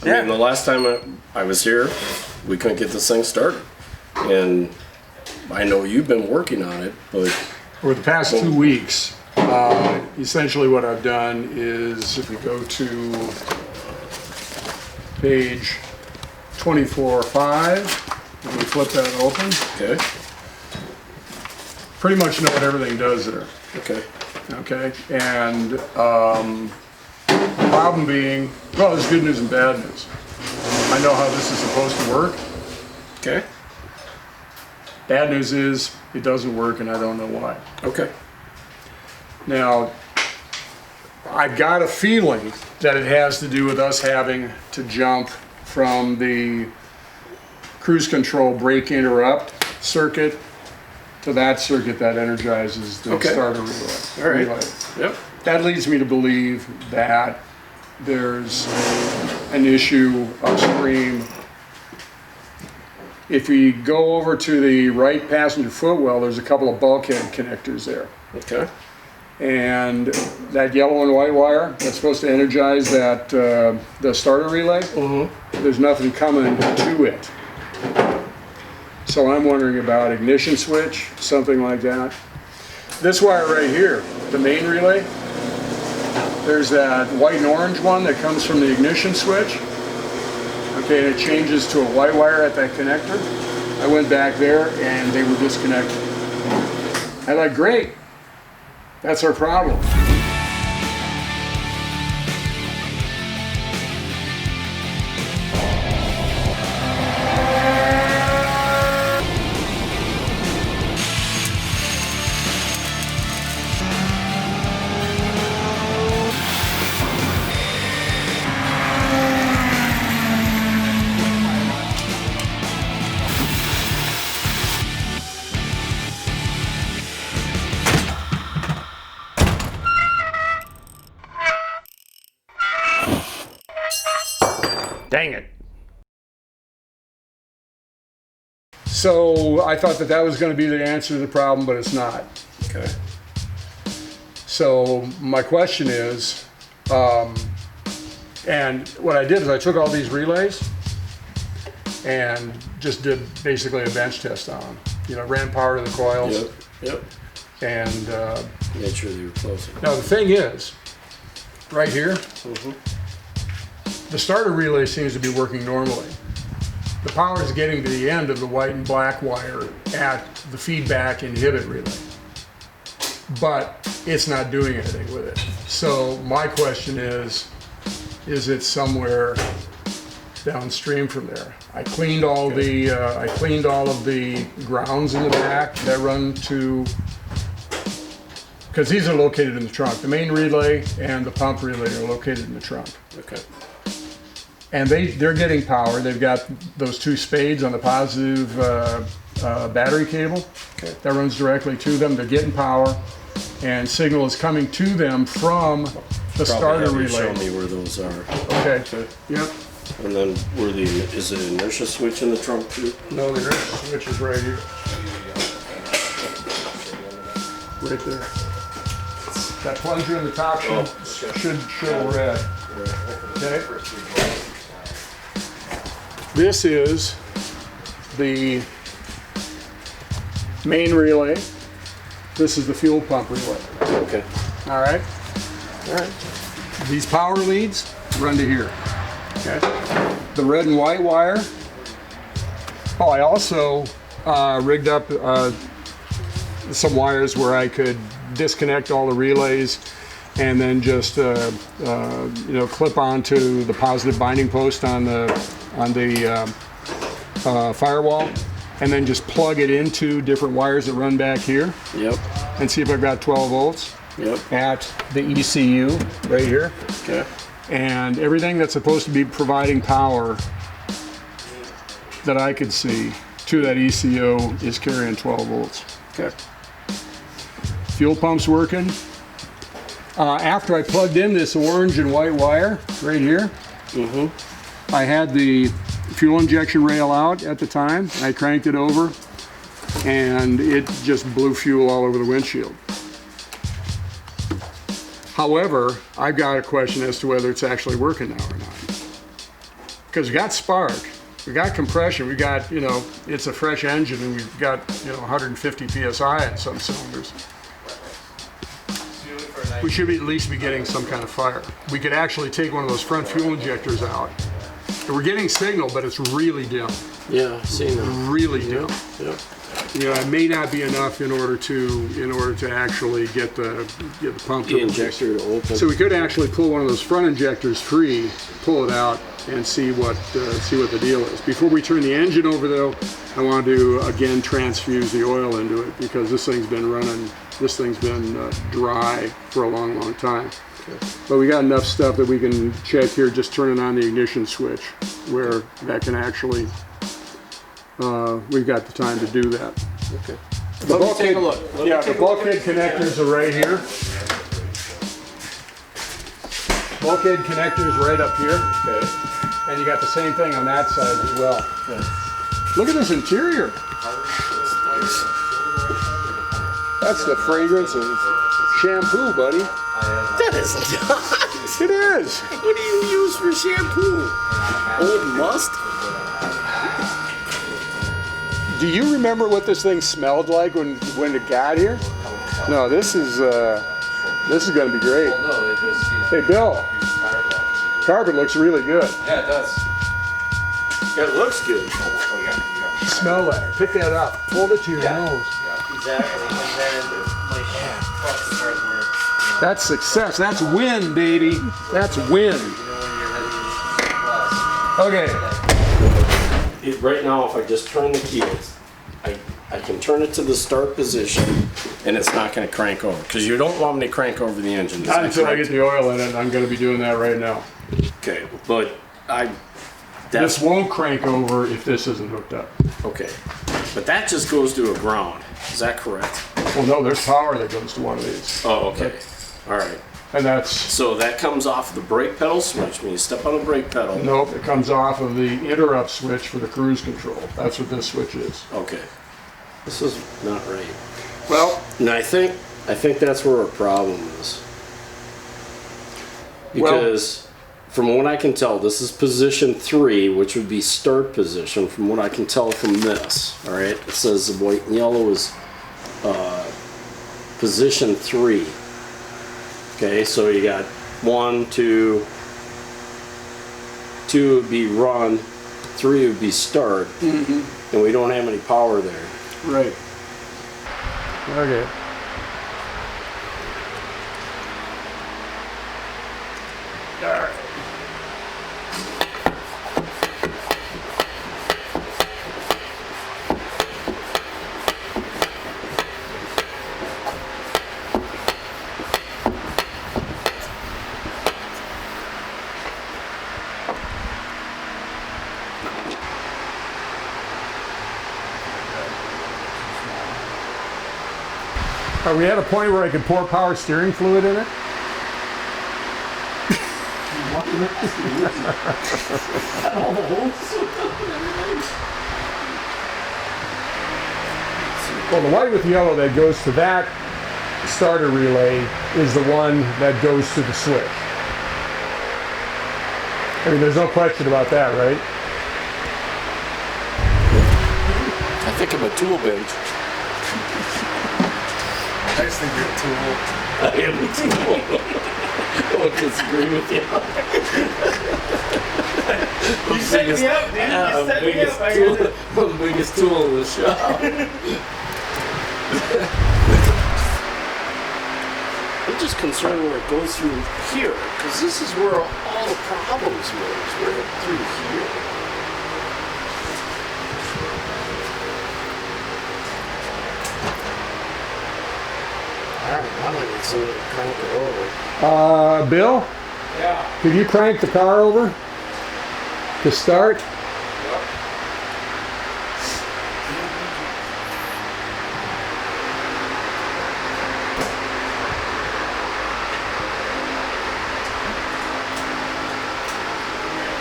I mean, the last time I was here, we couldn't get this thing started. And I know you've been working on it, but... Over the past 2 weeks, essentially what I've done is, if we go to page 24.5, and we flip that open, Okay. pretty much know what everything does there. Okay. Okay, and the problem being, well, there's good news and bad news. I know how this is supposed to work. Okay. Bad news is it doesn't work, and I don't know why. Okay. Now, I've got a feeling that it has to do with us having to jump from the cruise control brake interrupt circuit to that circuit that energizes the starter relay. All right. Relay. Yep. That leads me to believe that there's an issue upstream. If we go over to the right passenger footwell, there's a couple of bulkhead connectors there. Okay. And that yellow and white wire that's supposed to energize that the starter relay, there's nothing coming to it. So I'm wondering about ignition switch, something like that. This wire right here, the main relay, there's that white and orange one that comes from the ignition switch. Okay, and it changes to a white wire at that connector. I went back there and they were disconnected. I'm like, great, that's our problem. Dang it. So I thought that that was going to be the answer to the problem, but it's not. Okay. So my question is, and what I did is I took all these relays and just did basically a bench test on them. You know, ran power to the coils. Yep. And Made sure they were close. now the thing is, right here, the starter relay seems to be working normally. The power is getting to the end of the white and black wire at the feedback inhibit relay, but it's not doing anything with it. So my question is it somewhere downstream from there? I cleaned all of the grounds in the back that run to, because these are located in the trunk. The main relay and the pump relay are located in the trunk. Okay. And they're getting power. They've got those two spades on the positive battery cable that runs directly to them. They're getting power, and signal is coming to them from the starter relay. Show me where those are. Okay. Yep. And then is it inertia switch in the trunk too? No, the inertia switch is right here. Right there. That plunger in the top should show red. Okay. This is the main relay. This is the fuel pump relay. Okay. All right. All right. These power leads run to here. Okay. The red and white wire. Oh, I also rigged up some wires where I could disconnect all the relays and then just clip onto the positive binding post on the firewall, and then just plug it into different wires that run back here. Yep. And see if I've got 12 volts. Yep. At the ECU right here. Okay. And everything that's supposed to be providing power that I could see to that ECU is carrying 12 volts. Okay. Fuel pump's working. After I plugged in this orange and white wire right here, I had the fuel injection rail out at the time. I cranked it over and it just blew fuel all over the windshield. However, I've got a question as to whether it's actually working now or not. because we got spark, we got compression, we got, you know, it's a fresh engine, and we've got, you know, 150 psi in some cylinders. We should at least be getting some kind of fire. We could actually take one of those front fuel injectors out. And we're getting signal, but it's really dim. Yeah, I've seen that. Really dim. Yeah. You know, it may not be enough in order to actually get the pump to The injector to open. So we could actually pull one of those front injectors free, pull it out, and see what the deal is. Before we turn the engine over, though, I want to again transfuse the oil into it, because this thing's been running. This thing's been dry for a long time. Okay. But we got enough stuff that we can check here, just turning on the ignition switch, where that can actually, we've got the time to do that. Okay. The Let me take a look. The bulkhead connectors are right here. Bulkhead connectors right up here. Okay. And you got the same thing on that side as well. Okay. Look at this interior. That's the fragrance of shampoo, buddy. That is not. It is. What do you use for shampoo? Old must? Do you remember what this thing smelled like when it got here? No, this is going to be great. Hey, Bill, carpet looks really good. Yeah, it does. It looks good. Smell that. Pick that up. Hold it to your nose. Exactly. And then like fuck stars were. That's success. That's win, baby. That's win. Okay. Right now, if I just turn the key, I can turn it to the start position, and it's not going to crank over, because you don't want me to crank over the engine. Not until I get the oil in it. I'm going to be doing that right now. Okay, but This won't crank over if this isn't hooked up. Okay, but that just goes to a ground. Is that correct? Well, no, there's power that goes to one of these. Oh, okay. All right. And that's, So that comes off the brake pedal switch. When you step on the brake pedal. nope, it comes off of the interrupt switch for the cruise control. That's what this switch is. Okay. This is not right. Well, And I think that's where our problem is. Because from what I can tell, this is position 3, which would be start position. From what I can tell from this, all right, it says the white and yellow is position 3. Okay, so you got 1, 2, 2 would be run, 3 would be start, and we don't have any power there. right. Okay. All right. Are we at a point where I could pour power steering fluid in it? Well, the white with yellow that goes to that starter relay is the one that goes to the switch. I mean, there's no question about that, right? I think I'm a tool bench. I just think you're a tool. I am a tool. I won't disagree with you. You set me up, dude. You set me up. I tool, got it. I'm the biggest tool in the shop. I'm just concerned where it goes through here, because this is where all the problems were. Is where it through here. I might need somebody to crank it over. Bill, Yeah. could you crank the car over to start?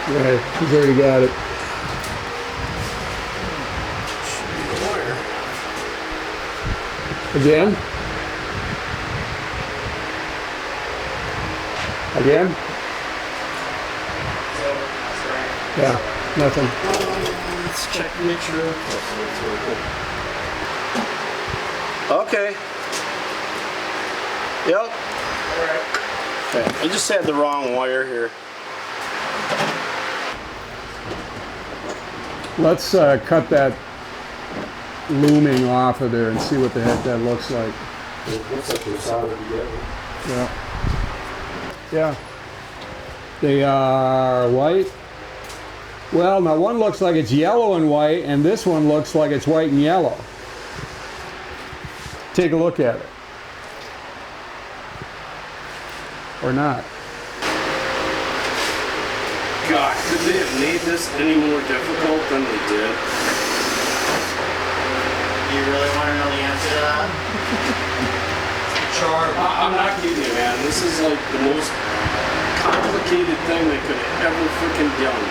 Right, he's already got it. Again? Again? Yeah, nothing. Let's check to make sure. Okay. Yep. Alright. Okay. I just had the wrong wire here. Let's cut that looming off of there and see what the heck that looks like. It looks like they're soldered together. Yeah. Yeah. They are white. Well, now one looks like it's yellow and white, and this one looks like it's white and yellow. Take a look at it. Or not. God, could they have made this any more difficult than they did? You really want to know the answer to that? Charm. I'm not kidding you, man. This is like the most complicated thing they could have ever freaking done.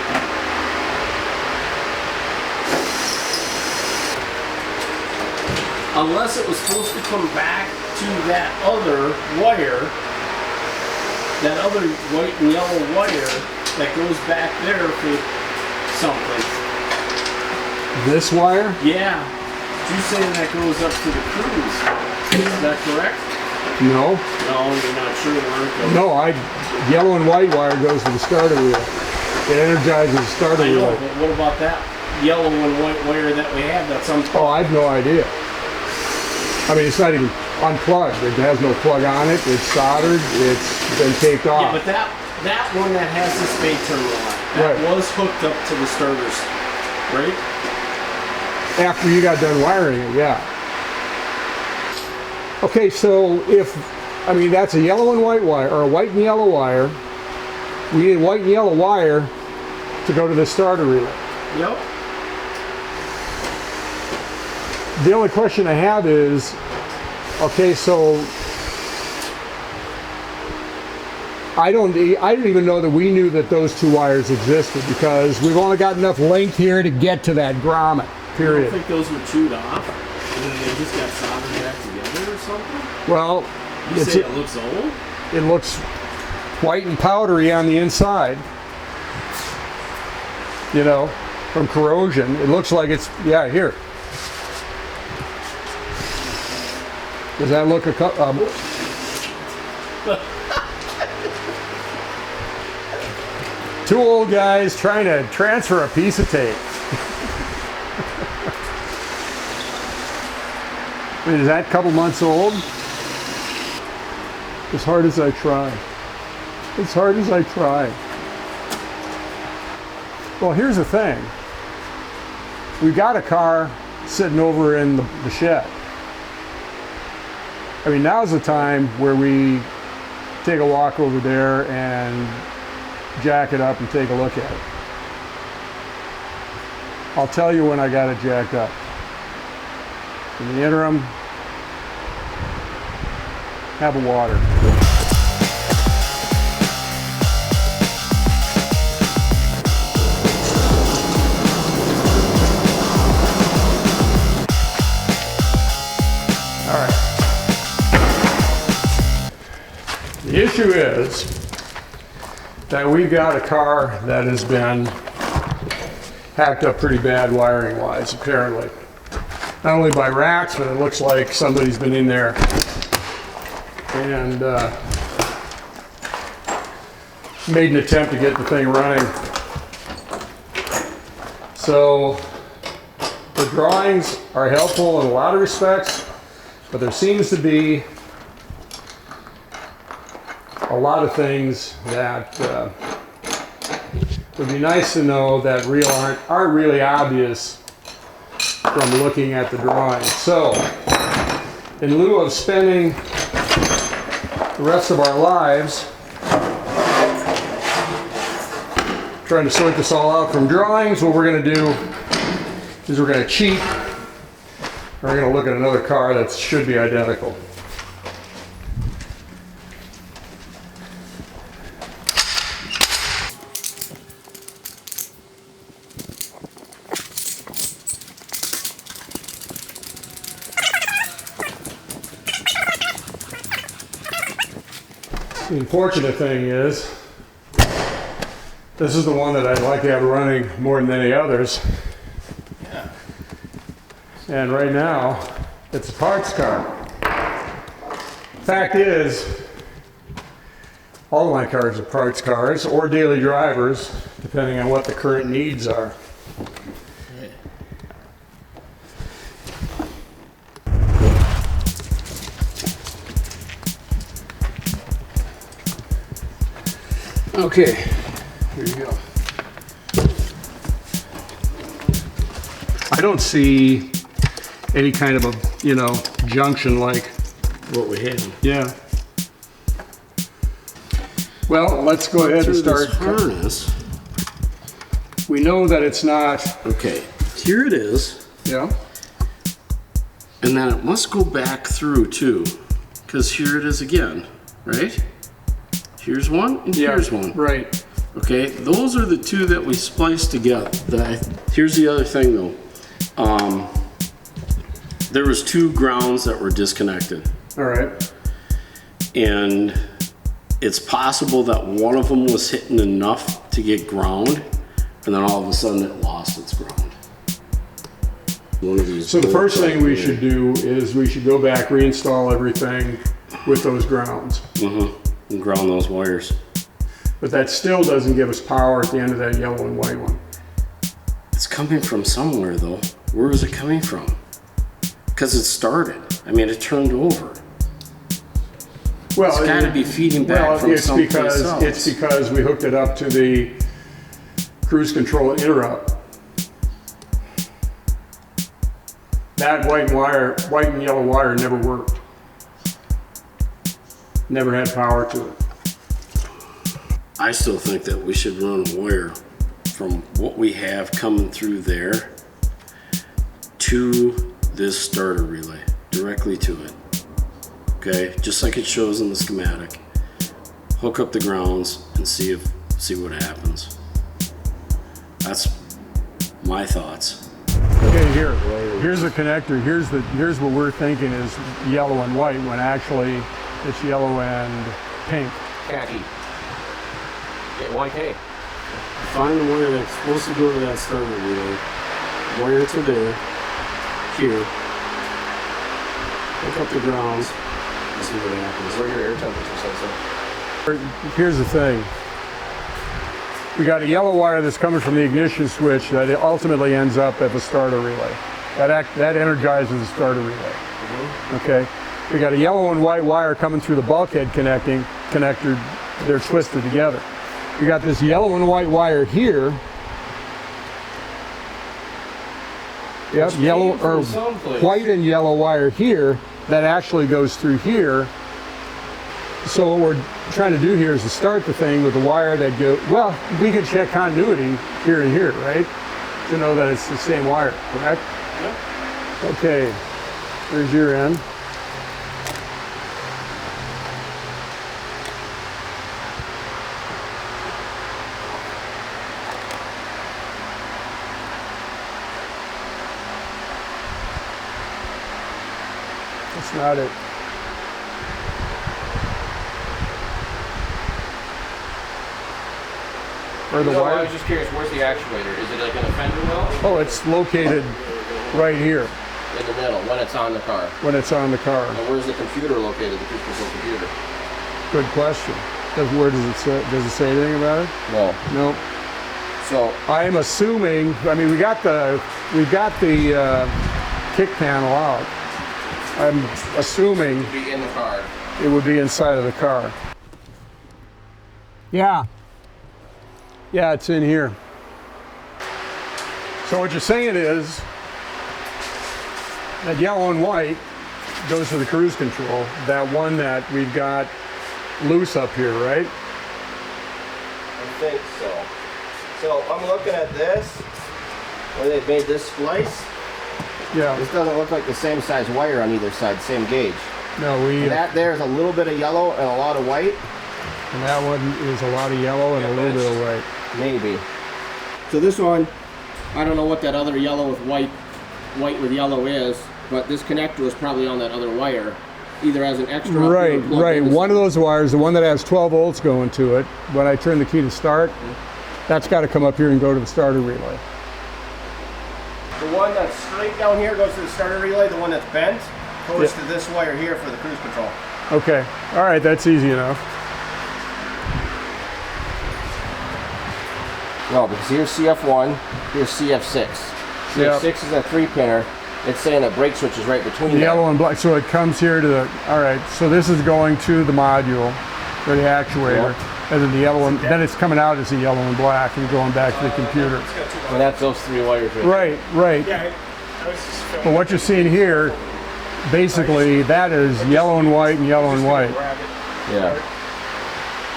Unless it was supposed to come back to that other wire, that other white and yellow wire that goes back there for something. This wire? Yeah. You're saying that goes up to the cruise. Is that correct? No. No, you're not sure where it goes. No, yellow and white wire goes to the starter wheel. It energizes the starter I know, wheel. but what about that yellow and white wire that we have that's unplugged? Oh, I have no idea. I mean, it's not even unplugged. It has no plug on it. It's soldered. It's been taped off. Yeah, but that one that has the spade terminal on it, that Right. was hooked up to the starters, right? After you got done wiring it, yeah. Okay, so I mean, that's a yellow and white wire, or a white and yellow wire. We need a white and yellow wire to go to the starter relay. Yep. The only question I have is, okay, so I don't even know that we knew that those two wires existed, because we've only got enough length here to get to that grommet, I period. don't think those were chewed off, and then they just got soldered back together or something? Well, You say it looks old? it looks white and powdery on the inside, you know, from corrosion. It looks like it's, yeah, here. Does that look two old guys trying to transfer a piece of tape. I mean, is that a couple months old? As hard as I try. As hard as I try. Well, here's the thing. We've got a car sitting over in the shed. I mean, now's the time where we take a walk over there and jack it up and take a look at it. I'll tell you when I got it jacked up. In the interim, have a water. All right. The issue is that we've got a car that has been hacked up pretty bad wiring wise, apparently. Not only by rats, but it looks like somebody's been in there and made an attempt to get the thing running. So the drawings are helpful in a lot of respects, but there seems to be a lot of things that would be nice to know that aren't really obvious from looking at the drawing. So, in lieu of spending the rest of our lives trying to sort this all out from drawings, what we're going to do is we're going to cheat. We're going to look at another car that should be identical. The unfortunate thing is This is the one that I'd like to have running more than any others. Yeah. And right now, it's a parts car. Fact is, all of my cars are parts cars or daily drivers, depending on what the current needs are. Right. Okay, here you go. I don't see any kind of a, you know, junction like, What we have. yeah. Well, let's go ahead and Through start. this harness. We know that it's not, Okay, here it is. yeah, And then it must go back through too, because here it is again, right? Here's one and yeah, here's one. right. Okay, those are the two that we spliced together. Here's the other thing though. There was two grounds that were disconnected. All right. And it's possible that one of them was hitting enough to get ground, and then all of a sudden it lost its ground. One of these. So the first thing we should do is we should go back, reinstall everything with those grounds. And ground those wires. But that still doesn't give us power at the end of that yellow and white one. It's coming from somewhere though. Where is it coming from? Because it started. I mean, it turned over. Well, It's got to be feeding back from someplace else. It's because we hooked it up to the cruise control interrupt. That white and yellow wire never worked. Never had power to it. I still think that we should run a wire from what we have coming through there to this starter relay, directly to it. Okay, just like it shows in the schematic. Hook up the grounds and see what happens. That's my thoughts. Okay, here's the connector. Here's what we're thinking is yellow and white when actually it's yellow and pink. Khaki. Get white hay. Find the wire that's supposed to go to that starter relay. Wire to there, here. Hook up the grounds and see what happens. Where your air temperature sensor. Here's the thing. We got a yellow wire that's coming from the ignition switch that ultimately ends up at the starter relay. That energizes the starter relay. Okay. We got a yellow and white wire coming through the bulkhead connector. They're twisted together. We got this yellow and white wire here. Yep, yellow or white and yellow wire here that actually goes through here. So what we're trying to do here is to start the thing with the wire that go, well, we can check continuity here and here, right? To know that it's the same wire, correct? Yep. Okay, there's your end. That's not it. Or the No, wire? I was just curious, where's the actuator? Is it like in a fender well? Oh, it's located right here In the middle, when it's on the car. when it's on the car. And where's the computer located, the cruise control computer? Good question. Where does it say? Does it say anything about it? No. No. So, I'm assuming. I mean, we got the kick panel out. I'm assuming be in the car. it would be inside of the car. Yeah. Yeah, it's in here. So what you're saying is that yellow and white goes to the cruise control. That one that we've got loose up here, right? I think so. So, I'm looking at this, where they made this splice. Yeah. This doesn't look like the same size wire on either side, same gauge. No, And that there's a little bit of yellow and a lot of white. and that one is a lot of yellow and a little bit of white. Maybe. So this one, I don't know what that other yellow with white with yellow is, but this connector is probably on that other wire, either as an extra. Right, right. One of those wires, the one that has 12 volts going to it, when I turn the key to start, That's got to come up here and go to the starter relay. The one that's straight down here goes to the starter relay. The one that's bent goes to this wire here for the cruise control. Okay. All right. That's easy enough. No, because here's CF1, here's CF6. CF6 is a 3-pinner. It's saying a brake switch is right between them. Yellow and black. So it comes here to the. All right. So this is going to the module or the actuator, and then the yellow and then it's coming out as a yellow and black and going back to the computer. And that's those 3 wires right Right. Right. Yeah, I was just filming. But what you're seeing here, basically, that is yellow and white and yellow and white. Yeah.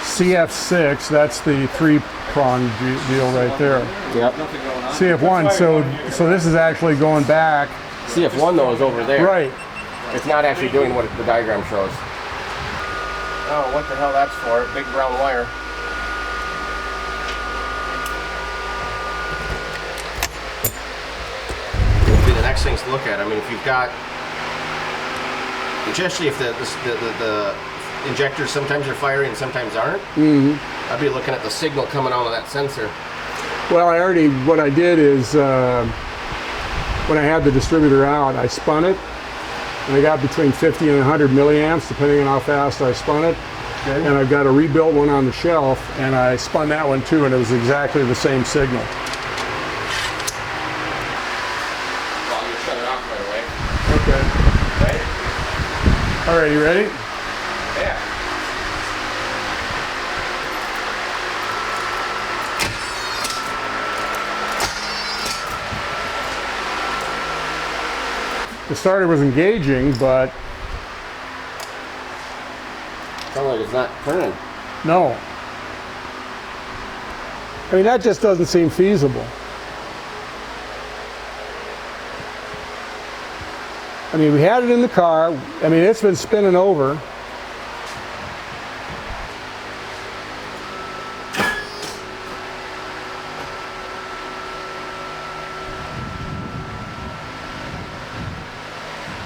CF6, that's the 3-prong deal right there. Yep. CF1, so this is actually going back. CF1 though is over there. Right. It's not actually doing what the diagram shows. Oh, what the hell that's for? Big brown wire. It'll be the next things to look at. I mean, if you've got, especially if the injectors sometimes are firing and sometimes aren't, I'd be looking at the signal coming out of that sensor. Well, what I did is, when I had the distributor out, I spun it, and I got between 50 and 100 milliamps, depending on how fast I spun it. Okay. And I've got a rebuilt one on the shelf, and I spun that one too, and it was exactly the same signal. Well, you shut it off right away. Okay. Right? All right, you ready? Yeah. The starter was engaging, but Sounds like it's not turning. no. I mean, that just doesn't seem feasible. I mean, we had it in the car. I mean, it's been spinning over.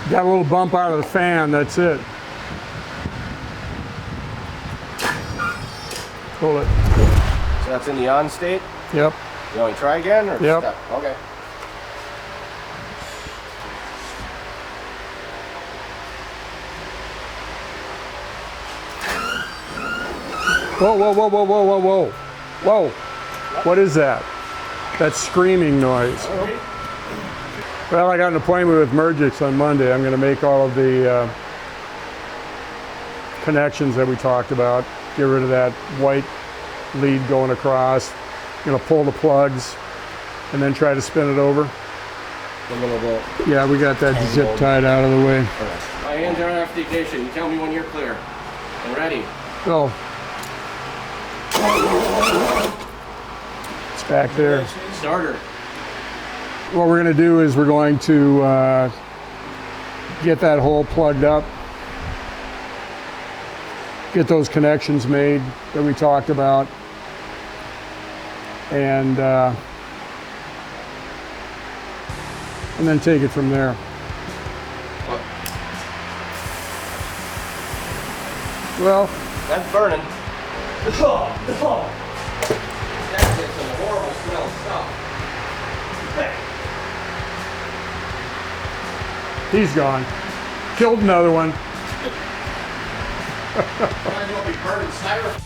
Got a little bump out of the fan, that's it. Hold it. So that's in the on state? Yep. You want me to try again? Or Yep. stop? Okay. Whoa, whoa, whoa, whoa, whoa, whoa, whoa. Whoa. What is that? That's screaming noise. Well, I got an appointment with Mergix on Monday. I'm going to make all of the connections that we talked about. Get rid of that white lead going across. Going to pull the plugs and then try to spin it over. A little bit. Yeah, we got that zip tied out of the way. My hands are off the ignition. You tell me when you're clear. And ready. Oh. It's back there. Starter. What we're going to do is we're going to get that hole plugged up, get those connections made that we talked about, and then take it from there. Well, That's burning. That's some horrible smell stuff. he's gone. Killed another one. Might as well be burning styrofoam.